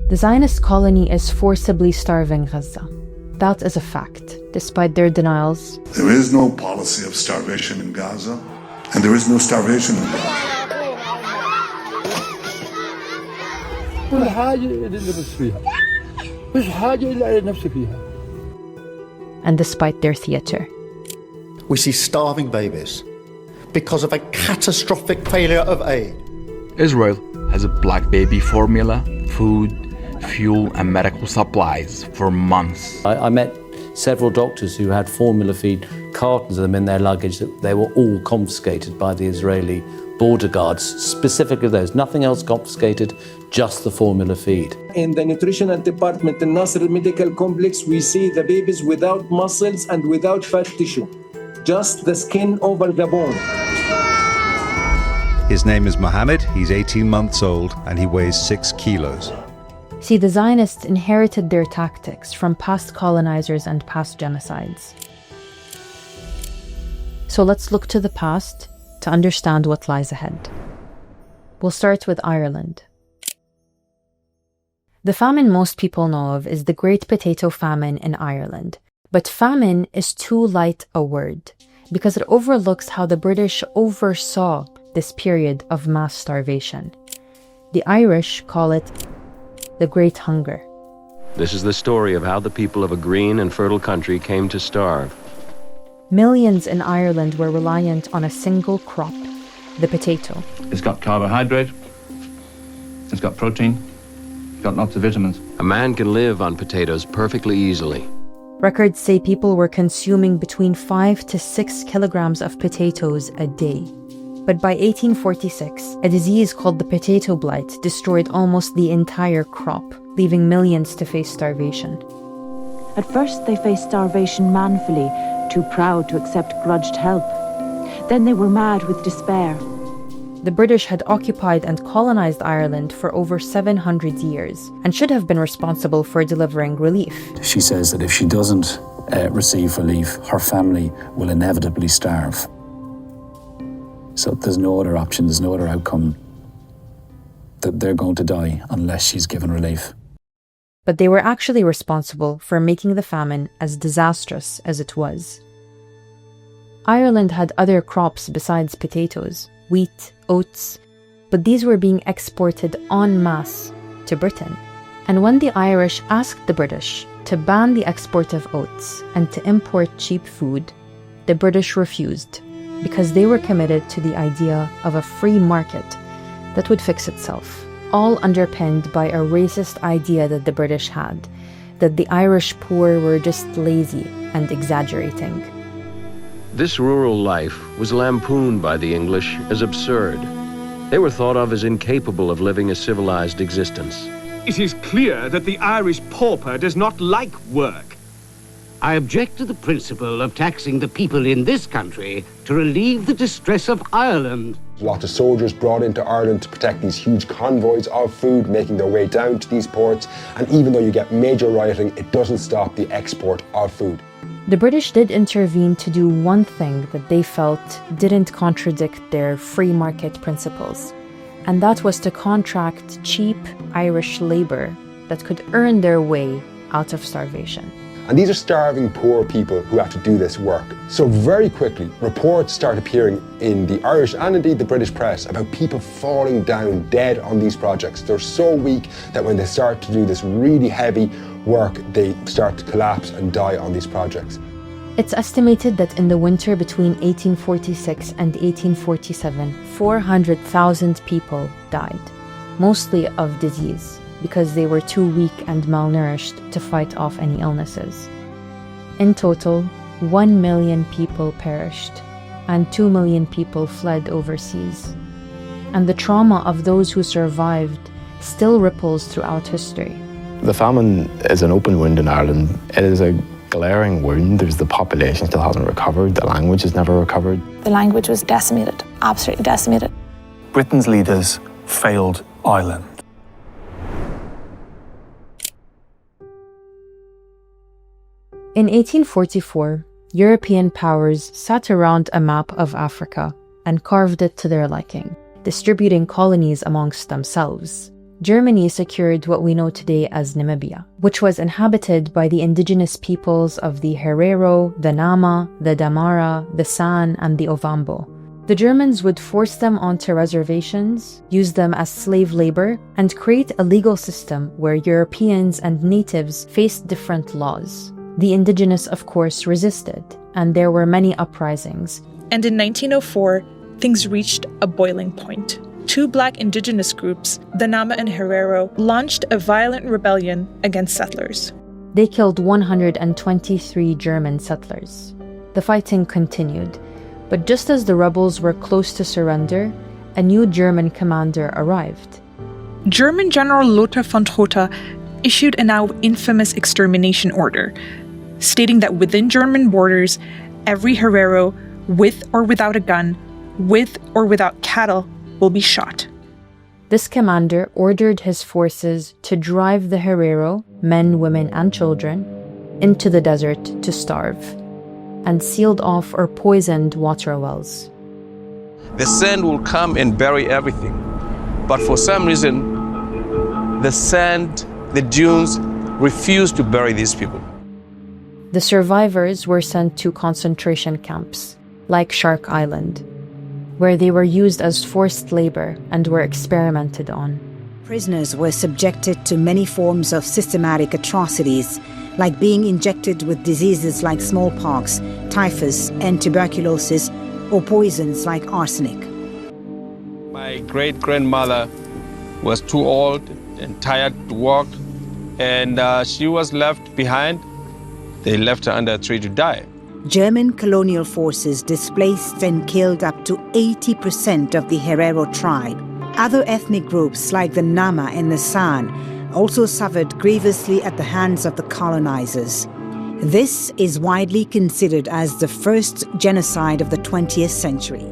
The Zionist colony is forcibly starving Gaza. That is a fact, despite their denials. There is no policy of starvation in Gaza, and there is no starvation in Gaza. And despite their theater. We see starving babies because of a catastrophic failure of aid. Israel has a black baby formula, food, fuel and medical supplies for months. I met several doctors who had formula feed cartons of them in their luggage. They were all confiscated by the Israeli border guards, specifically those. Nothing else confiscated, just the formula feed. In the nutritional department in Nasser Medical Complex, we see the babies without muscles and without fat tissue, just the skin over the bone. His name is Mohammed, he's 18 months old, and he weighs 6 kilos. See, the Zionists inherited their tactics from past colonizers and past genocides. So let's look to the past to understand what lies ahead. We'll start with Ireland. The famine most people know of is the Great Potato Famine in Ireland. But famine is too light a word, because it overlooks how the British oversaw this period of mass starvation. The Irish call it the Great Hunger. This is the story of how the people of a green and fertile country came to starve. Millions in Ireland were reliant on a single crop, the potato. It's got carbohydrate, it's got protein, it's got lots of vitamins. A man can live on potatoes perfectly easily. Records say people were consuming between 5 to 6 kilograms of potatoes a day. But by 1846, a disease called the potato blight destroyed almost the entire crop, leaving millions to face starvation. At first, they faced starvation manfully, too proud to accept grudged help. Then they were mad with despair. The British had occupied and colonized Ireland for over 700 years and should have been responsible for delivering relief. She says that if she doesn't receive relief, her family will inevitably starve. So there's no other option, there's no other outcome, that they're going to die unless she's given relief. But they were actually responsible for making the famine as disastrous as it was. Ireland had other crops besides potatoes, wheat, oats, but these were being exported en masse to Britain. And when the Irish asked the British to ban the export of oats and to import cheap food, the British refused, because they were committed to the idea of a free market that would fix itself, all underpinned by a racist idea that the British had, that the Irish poor were just lazy and exaggerating. This rural life was lampooned by the English as absurd. They were thought of as incapable of living a civilized existence. It is clear that the Irish pauper does not like work. I object to the principle of taxing the people in this country to relieve the distress of Ireland. Lots of soldiers brought into Ireland to protect these huge convoys of food making their way down to these ports, and even though you get major rioting, it doesn't stop the export of food. The British did intervene to do one thing that they felt didn't contradict their free market principles, and that was to contract cheap Irish labour that could earn their way out of starvation. And these are starving poor people who have to do this work. So very quickly, reports start appearing in the Irish and indeed the British press about people falling down dead on these projects. They're so weak that when they start to do this really heavy work, they start to collapse and die on these projects. It's estimated that in the winter between 1846 and 1847, 400,000 people died, mostly of disease, because they were too weak and malnourished to fight off any illnesses. In total, 1 million people perished, and 2 million people fled overseas. And the trauma of those who survived still ripples throughout history. The famine is an open wound in Ireland. It is a glaring wound. The population still hasn't recovered. The language has never recovered. The language was decimated, absolutely decimated. Britain's leaders failed Ireland. In 1844, European powers sat around a map of Africa and carved it to their liking, distributing colonies amongst themselves. Germany secured what we know today as Namibia, which was inhabited by the indigenous peoples of the Herero, the Nama, the Damara, the San, and the Ovambo. The Germans would force them onto reservations, use them as slave labor, and create a legal system where Europeans and natives faced different laws. The indigenous, of course, resisted, and there were many uprisings. And in 1904, things reached a boiling point. Two black indigenous groups, the Nama and Herero, launched a violent rebellion against settlers. They killed 123 German settlers. The fighting continued, but just as the rebels were close to surrender, a new German commander arrived. German General Lothar von Trotha issued a now infamous extermination order, stating that within German borders, every Herero, with or without a gun, with or without cattle, will be shot. This commander ordered his forces to drive the Herero, men, women, and children, into the desert to starve, and sealed off or poisoned water wells. The sand will come and bury everything. But for some reason, the sand, the dunes, refuse to bury these people. The survivors were sent to concentration camps, like Shark Island, where they were used as forced labor and were experimented on. Prisoners were subjected to many forms of systematic atrocities, like being injected with diseases like smallpox, typhus, and tuberculosis, or poisons like arsenic. My great-grandmother was too old and tired to walk, and she was left behind. They left her under a tree to die. German colonial forces displaced and killed up to 80% of the Herero tribe. Other ethnic groups like the Nama and the San also suffered grievously at the hands of the colonizers. This is widely considered as the first genocide of the 20th century.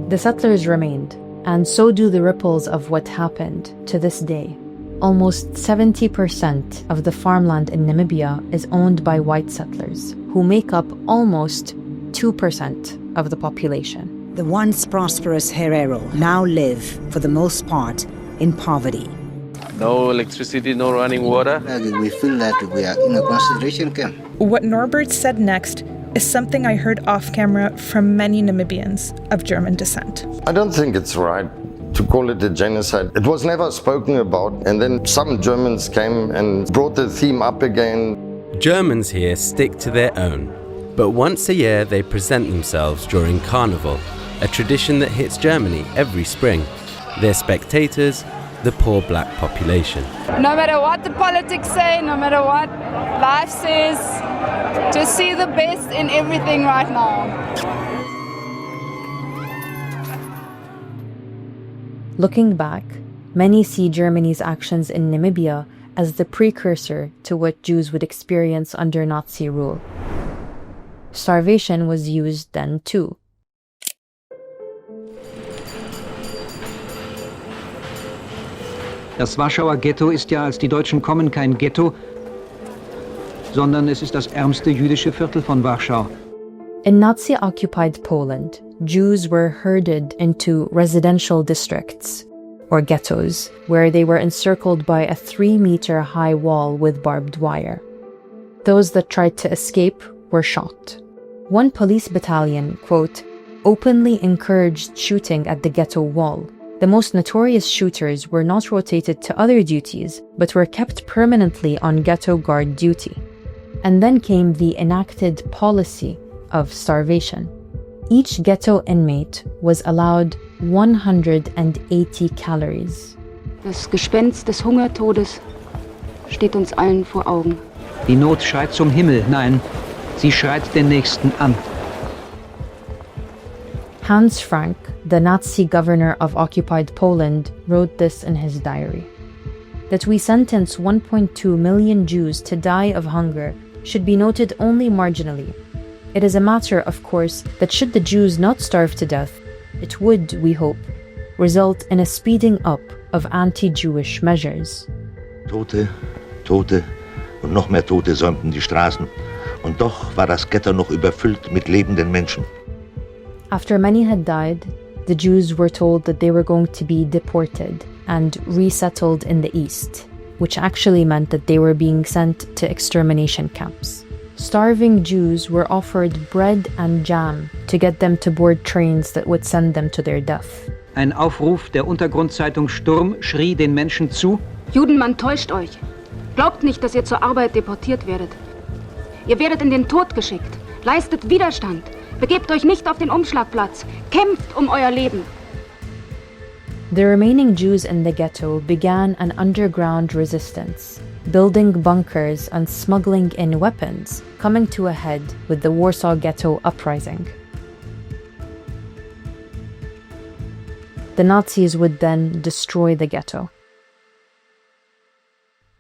The settlers remained, and so do the ripples of what happened to this day. Almost 70% of the farmland in Namibia is owned by white settlers, who make up almost 2% of the population. The once prosperous Herero now live, for the most part, in poverty. No electricity, no running water. We feel that we are in a concentration camp. What Norbert said next is something I heard off camera from many Namibians of German descent. I don't think it's right to call it a genocide. It was never spoken about, and then some Germans came and brought the theme up again. Germans here stick to their own, but once a year they present themselves during Carnival, a tradition that hits Germany every spring. They're spectators, the poor black population. No matter what the politics say, no matter what life says, just see the best in everything right now. Looking back, many see Germany's actions in Namibia as the precursor to what Jews would experience under Nazi rule. Starvation was used then too. Das Warschauer Ghetto ist ja, als die Deutschen kommen, kein Ghetto, sondern es ist das ärmste jüdische Viertel von Warschau. In Nazi-occupied Poland, Jews were herded into residential districts, or ghettos, where they were encircled by a 3-meter-high wall with barbed wire. Those that tried to escape were shot. One police battalion, quote, openly encouraged shooting at the ghetto wall. The most notorious shooters were not rotated to other duties, but were kept permanently on ghetto guard duty. And then came the enacted policy of starvation. Each ghetto inmate was allowed 180 calories. Das Gespenst des Hungertodes steht uns allen vor Augen. Die Not schreit zum Himmel, nein, sie schreit den Nächsten an. Hans Frank, the Nazi governor of occupied Poland, wrote this in his diary. That we sentence 1.2 million Jews to die of hunger should be noted only marginally. It is a matter, of course, that should the Jews not starve to death, it would, we hope, result in a speeding up of anti-Jewish measures. Tote, Tote und noch mehr Tote säumten die Straßen. Und doch war das Ghetto noch überfüllt mit lebenden Menschen. After many had died, the Jews were told that they were going to be deported, and resettled in the east, which actually meant that they were being sent to extermination camps. Starving Jews were offered bread and jam to get them to board trains that would send them to their death. Ein Aufruf der Untergrundzeitung Sturm schrie den Menschen zu: Juden, man täuscht euch. Glaubt nicht, dass ihr zur Arbeit deportiert werdet. Ihr werdet in den Tod geschickt. Leistet Widerstand. Begebt euch nicht auf den Umschlagplatz. Kämpft um euer Leben. The remaining Jews in the ghetto began an underground resistance, building bunkers and smuggling in weapons, coming to a head with the Warsaw Ghetto Uprising. The Nazis would then destroy the ghetto.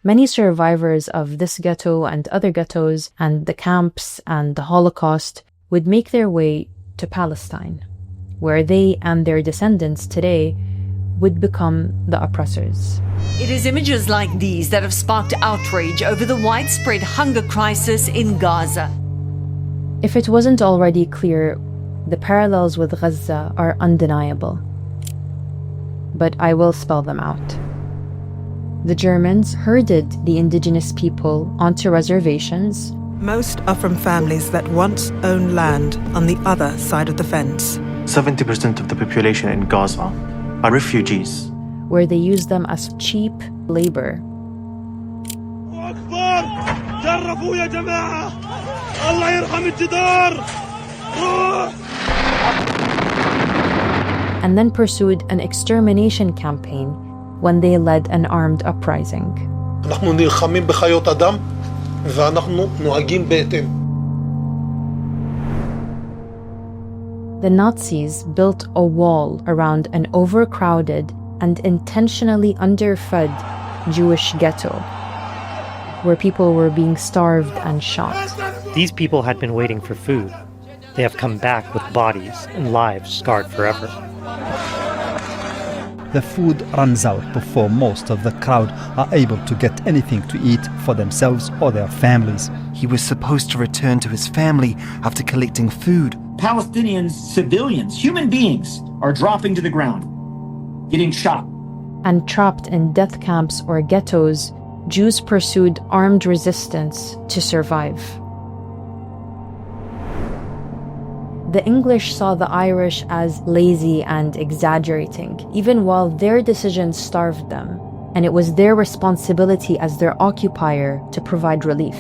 Many survivors of this ghetto and other ghettos and the camps and the Holocaust would make their way to Palestine, where they and their descendants today would become the oppressors. It is images like these that have sparked outrage over the widespread hunger crisis in Gaza. If it wasn't already clear, the parallels with Gaza are undeniable. But I will spell them out. The Germans herded the indigenous people onto reservations. Most are from families that once owned land on the other side of the fence. 70% of the population in Gaza are refugees, where they used them as cheap labor. And then pursued an extermination campaign when they led an armed uprising. אנחנו נלחמים בחיות אדם ואנחנו נוהגים בהתאם. The Nazis built a wall around an overcrowded and intentionally underfed Jewish ghetto, where people were being starved and shot. These people had been waiting for food. They have come back with bodies and lives scarred forever. The food runs out before most of the crowd are able to get anything to eat for themselves or their families. He was supposed to return to his family after collecting food. Palestinians, civilians, human beings are dropping to the ground, getting shot. And trapped in death camps or ghettos, Jews pursued armed resistance to survive. The English saw the Irish as lazy and exaggerating, even while their decisions starved them, and it was their responsibility as their occupier to provide relief.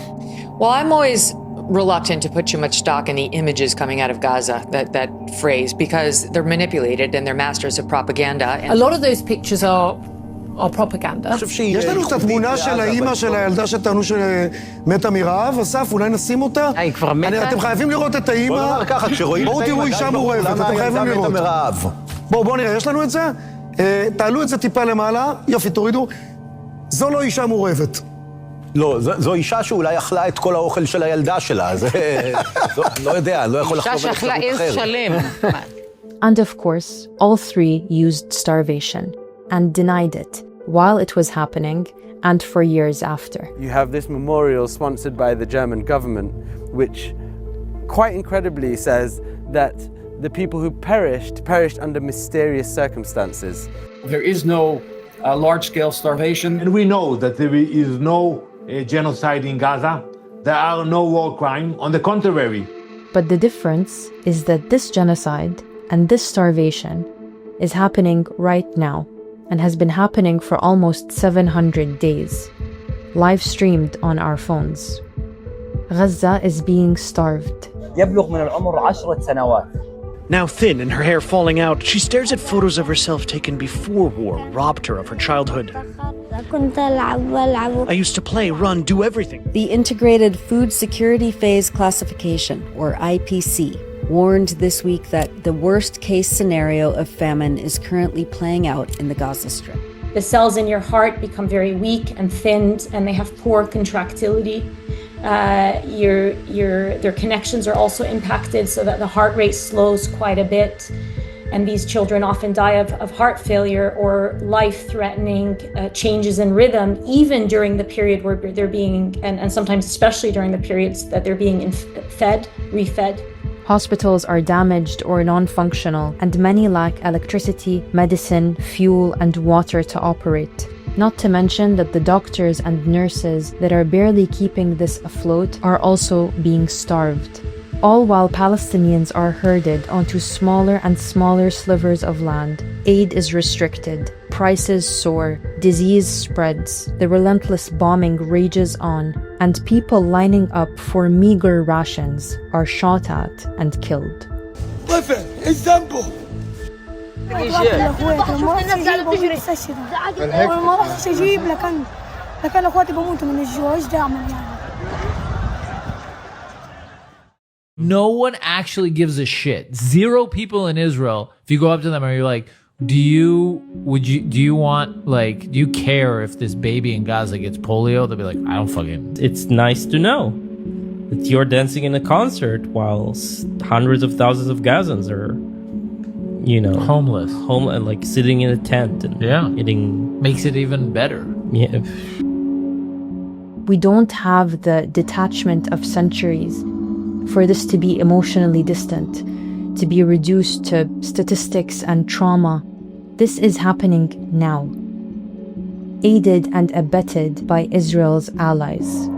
Well, I'm always reluctant to put too much stock in the images coming out of Gaza, that phrase, because they're manipulated and they're masters of propaganda. A lot of those pictures are propaganda. יש לנו את התמונה של האימא של הילדה שטענו שמתה מרעב, אסף, אולי נשים אותה? היא כבר מתה? אתם חייבים לראות את האימא. בוא נאמר ככה, כשרואים את האימא, אישה מורעבת, אתם חייבים לראות. בואו נראה, יש לנו את זה? תעלו את זה טיפה למעלה, יופי, תורידו. זו לא אישה מורעבת. לא, זו אישה שאולי אכלה את כל האוכל של הילדה שלה, זה... לא יודע, לא יכול לחשוב על אפשרות אחרת. And of course, all three used starvation and denied it while it was happening and for years after. You have this memorial sponsored by the German government, which quite incredibly says that the people who perished under mysterious circumstances. There is no large-scale starvation. And we know that there is no genocide in Gaza. There are no war crimes. On the contrary. But the difference is that this genocide and this starvation is happening right now and has been happening for almost 700 days, live streamed on our phones. Gaza is being starved. يبلغ من العمر 10 سنوات. Now thin and her hair falling out, she stares at photos of herself taken before war robbed her of her childhood. I used to play, run, do everything. The Integrated Food Security Phase Classification, or IPC, warned this week that the worst-case scenario of famine is currently playing out in the Gaza Strip. The cells in your heart become very weak and thinned, and they have poor contractility. Their connections are also impacted so that the heart rate slows quite a bit. And these children often die of heart failure or life-threatening changes in rhythm, even during the period where they're being, and sometimes especially during the periods that they're being fed, refed, Hospitals are damaged or non-functional, and many lack electricity, medicine, fuel, and water to operate. Not to mention that the doctors and nurses that are barely keeping this afloat are also being starved. All while Palestinians are herded onto smaller and smaller slivers of land. Aid is restricted, prices soar, disease spreads, the relentless bombing rages on, and people lining up for meager rations are shot at and killed. Listen, example. No one actually gives a shit. Zero people in Israel. If you go up to them and you're like, do you care if this baby in Gaza gets polio? They'll be like, I don't fucking. It's nice to know that you're dancing in a concert while hundreds of thousands of Gazans are, homeless, like sitting in a tent and eating. Makes it even better. Yeah. We don't have the detachment of centuries for this to be emotionally distant, to be reduced to statistics and trauma. This is happening now, aided and abetted by Israel's allies.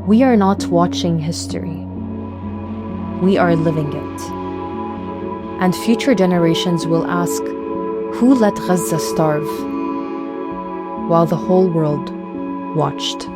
We are not watching history. We are living it. And future generations will ask, who let Gaza starve? While the whole world watched.